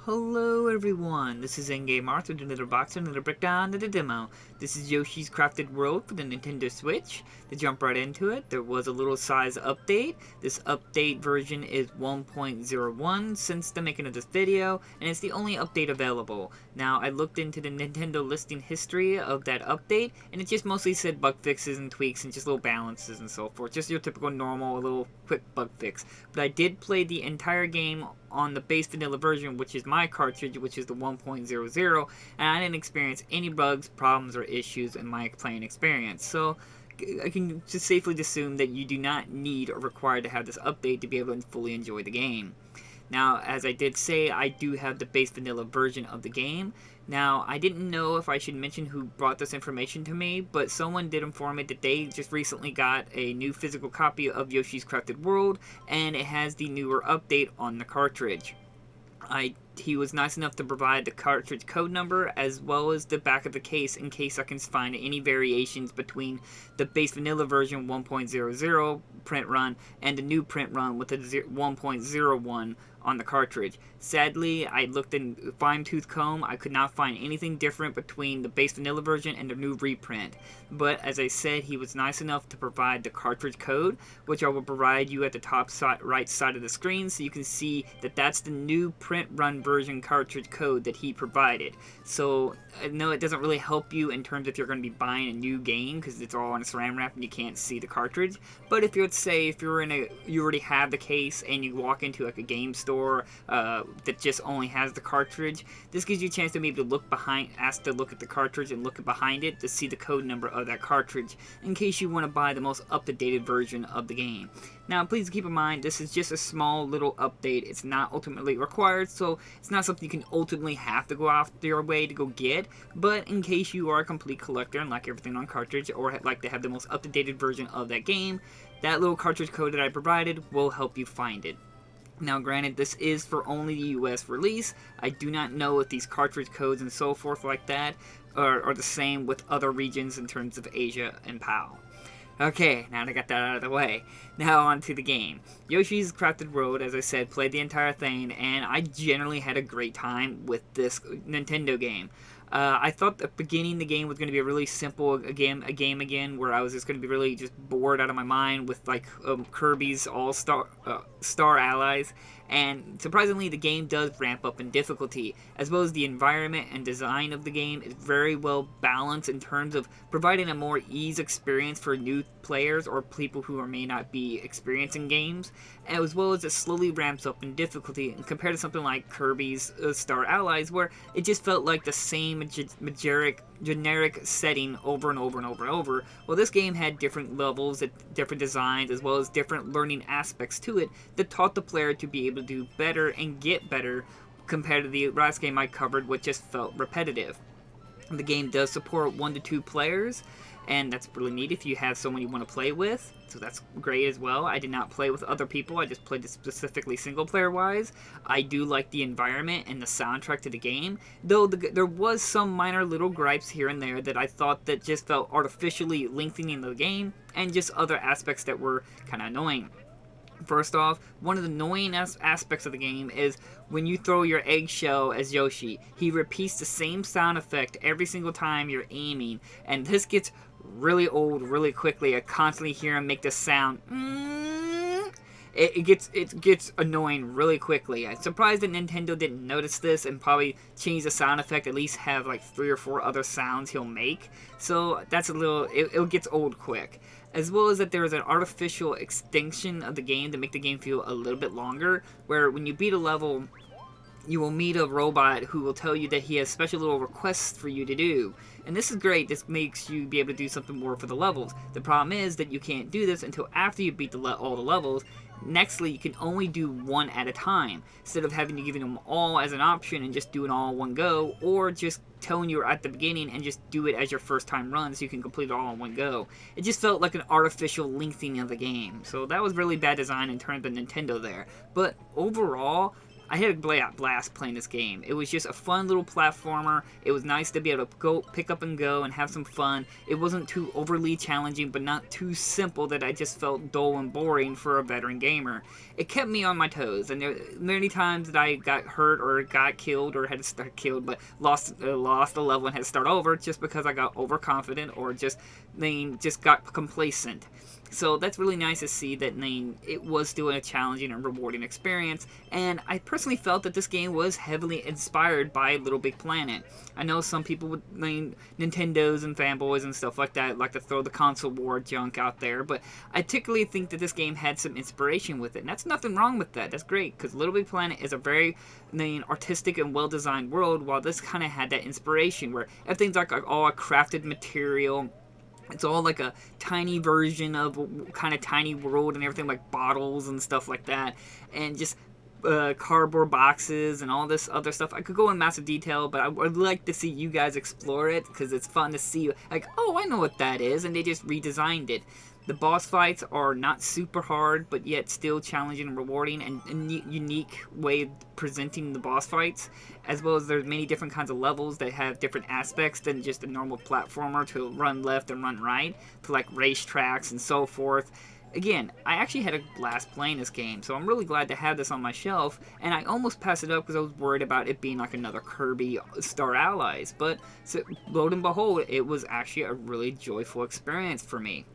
Hello everyone, this is Endgame Arts with another box and another breakdown of the demo. This is Yoshi's Crafted World for the Nintendo Switch. To jump right into it, there was a little size update. This update version is 1.01 since the making of this video, and it's the only update available. Now, I looked into the Nintendo listing history of that update, and it just mostly said bug fixes and tweaks and just little balances and so forth. Just your typical normal little quick bug fix. But I did play the entire game on the base vanilla version, which is my cartridge, which is the 1.00, and I didn't experience any bugs, problems, or issues in my playing experience. So I can just safely assume that you do not need or require to have this update to be able to fully enjoy the game. Now, as I did say, I do have the base vanilla version of the game. Now, I didn't know if I should mention who brought this information to me, but someone did inform me that they just recently got a new physical copy of Yoshi's Crafted World, and it has the newer update on the cartridge. He was nice enough to provide the cartridge code number as well as the back of the case in case I can find any variations between the base vanilla version 1.00 print run and the new print run with the 1.01 on the cartridge. Sadly, I looked in fine-tooth comb. I could not find anything different between the base vanilla version and the new reprint. But as I said, he was nice enough to provide the cartridge code, which I will provide you at the top right side of the screen so you can see that that's the new print run version cartridge code that he provided. So no, it doesn't really help you in terms if you're going to be buying a new game because it's all on a saran wrap and you can't see the cartridge. But if you already have the case and you walk into like a game store that just only has the cartridge, this gives you a chance to maybe ask to look at the cartridge and look behind it to see the code number of that cartridge in case you want to buy the most up-to-date version of the game. Now, please keep in mind, this is just a small little update. It's not ultimately required, so it's not something you can ultimately have to go after your way to go get, but in case you are a complete collector and like everything on cartridge or like to have the most up-to-date version of that game, that little cartridge code that I provided will help you find it. Now, granted, this is for only the US release. I do not know if these cartridge codes and so forth like that are the same with other regions in terms of Asia and PAL. Okay, now that I got that out of the way, now on to the game. Yoshi's Crafted World, as I said, played the entire thing, and I generally had a great time with this Nintendo game. I thought at the beginning the game was going to be a really simple game again, where I was just going to be really just bored out of my mind with like Kirby's All-Star Star Allies, and surprisingly the game does ramp up in difficulty, as well as the environment and design of the game is very well balanced in terms of providing a more ease experience for new players or people who may not be experiencing games, as well as it slowly ramps up in difficulty compared to something like Kirby's Star Allies, where it just felt like the same generic setting over and over and over and over. Well, this game had different levels, different designs, as well as different learning aspects to it that taught the player to be able to do better and get better compared to the last game I covered, which just felt repetitive. The game does support 1 to 2 players, and that's really neat if you have someone you want to play with, so that's great as well. I did not play with other people, I just played it specifically single player wise. I do like the environment and the soundtrack to the game, though there was some minor little gripes here and there that I thought that just felt artificially lengthening the game, and just other aspects that were kind of annoying. First off, one of the annoying aspects of the game is when you throw your eggshell as Yoshi, he repeats the same sound effect every single time you're aiming, and this gets really old really quickly. I constantly hear him make this sound. It gets annoying really quickly. I'm surprised that Nintendo didn't notice this and probably change the sound effect, at least have like 3 or 4 other sounds he'll make. So that's it gets old quick. As well as that there is an artificial extension of the game to make the game feel a little bit longer, where when you beat a level, you will meet a robot who will tell you that he has special little requests for you to do. And this is great, this makes you be able to do something more for the levels. The problem is that you can't do this until after you beat all the levels. Nextly, you can only do one at a time, instead of having to give them all as an option and just do it all in one go, or just telling you at the beginning and just do it as your first time run so you can complete it all in one go. It just felt like an artificial lengthening of the game, so that was really bad design in terms of Nintendo there. But overall, I had a blast playing this game. It was just a fun little platformer. It was nice to be able to go pick up and go and have some fun. It wasn't too overly challenging, but not too simple that I just felt dull and boring for a veteran gamer. It kept me on my toes, and there many times that I got hurt or got killed or had to start killed, but lost the level and had to start over just because I got overconfident or just got complacent. So that's really nice to see that it was still a challenging and rewarding experience, and I personally felt that this game was heavily inspired by Little Big Planet. I know some people with Nintendos and fanboys and stuff like that like to throw the console war junk out there, but I particularly think that this game had some inspiration with it, and that's nothing wrong with that. That's great, because Little Big Planet is a very artistic and well-designed world, while this kind of had that inspiration where everything's like all a crafted material. It's all like a tiny version of kind of tiny world and everything, like bottles and stuff like that, and just cardboard boxes and all this other stuff. I could go in massive detail, but I would like to see you guys explore it, because it's fun to see, like, oh, I know what that is, and they just redesigned it. The boss fights are not super hard, but yet still challenging and rewarding, and a unique way of presenting the boss fights, as well as there's many different kinds of levels that have different aspects than just a normal platformer to run left and run right, to like racetracks and so forth. Again, I actually had a blast playing this game, so I'm really glad to have this on my shelf, and I almost passed it up because I was worried about it being like another Kirby Star Allies, but so, lo and behold, it was actually a really joyful experience for me.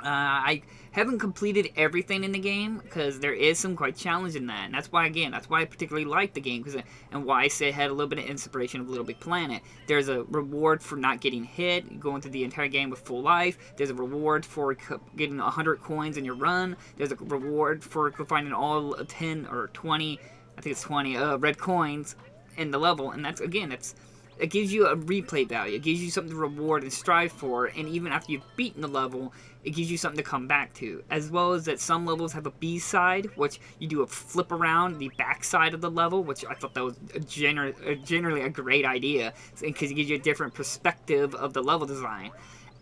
I haven't completed everything in the game, because there is some quite challenge in that, and that's why I particularly like the game, and why I say it had a little bit of inspiration of Little Big Planet. There's a reward for not getting hit, going through the entire game with full life. There's a reward for getting 100 coins in your run. There's a reward for finding all 10 or 20, I think it's 20, red coins in the level, and it gives you a replay value. It gives you something to reward and strive for, and even after you've beaten the level, it gives you something to come back to. As well as that some levels have a B side, which you do a flip around the back side of the level, which I thought that was generally a great idea, because it gives you a different perspective of the level design.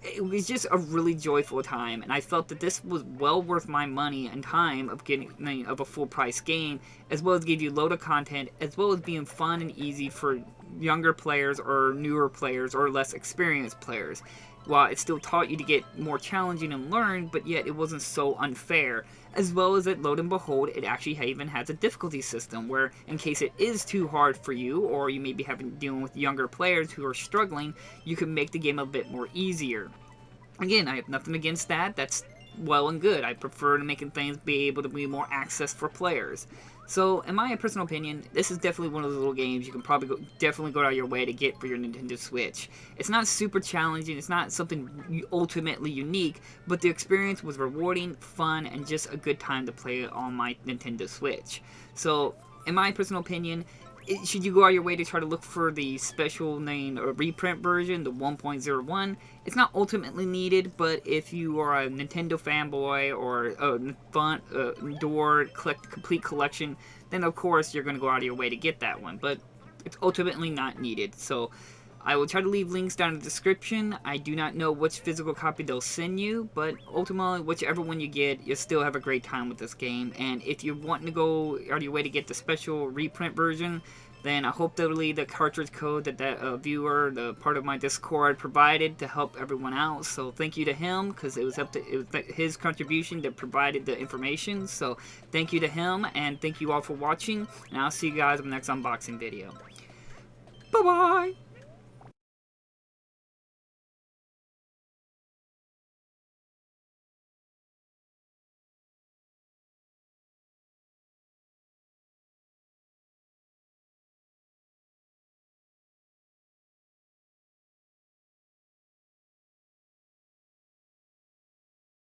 It was just a really joyful time, and I felt that this was well worth my money and time of getting of a full price game, as well as give you a load of content, as well as being fun and easy for younger players or newer players or less experienced players. While it still taught you to get more challenging and learn, but yet it wasn't so unfair. As well as that, lo and behold, it actually even has a difficulty system where, in case it is too hard for you, or you may be dealing with younger players who are struggling, you can make the game a bit more easier. Again, I have nothing against that. That's well and good. I prefer to making things be able to be more access for players. So, in my personal opinion, this is definitely one of those little games you can probably definitely go out of your way to get for your Nintendo Switch. It's not super challenging, it's not something ultimately unique, but the experience was rewarding, fun, and just a good time to play it on my Nintendo Switch. So, in my personal opinion, should you go out your way to try to look for the special name or reprint version, the 1.01? It's not ultimately needed, but if you are a Nintendo fanboy or complete collection, then of course you're going to go out of your way to get that one. But it's ultimately not needed. So I will try to leave links down in the description. I do not know which physical copy they'll send you, but ultimately, whichever one you get, you'll still have a great time with this game. And if you're wanting to go out of your way to get the special reprint version, then I hope they'll leave the cartridge code that viewer, the part of my Discord, provided to help everyone out. So thank you to him, because it was his contribution that provided the information. So thank you to him, and thank you all for watching, and I'll see you guys in the next unboxing video. Bye-bye!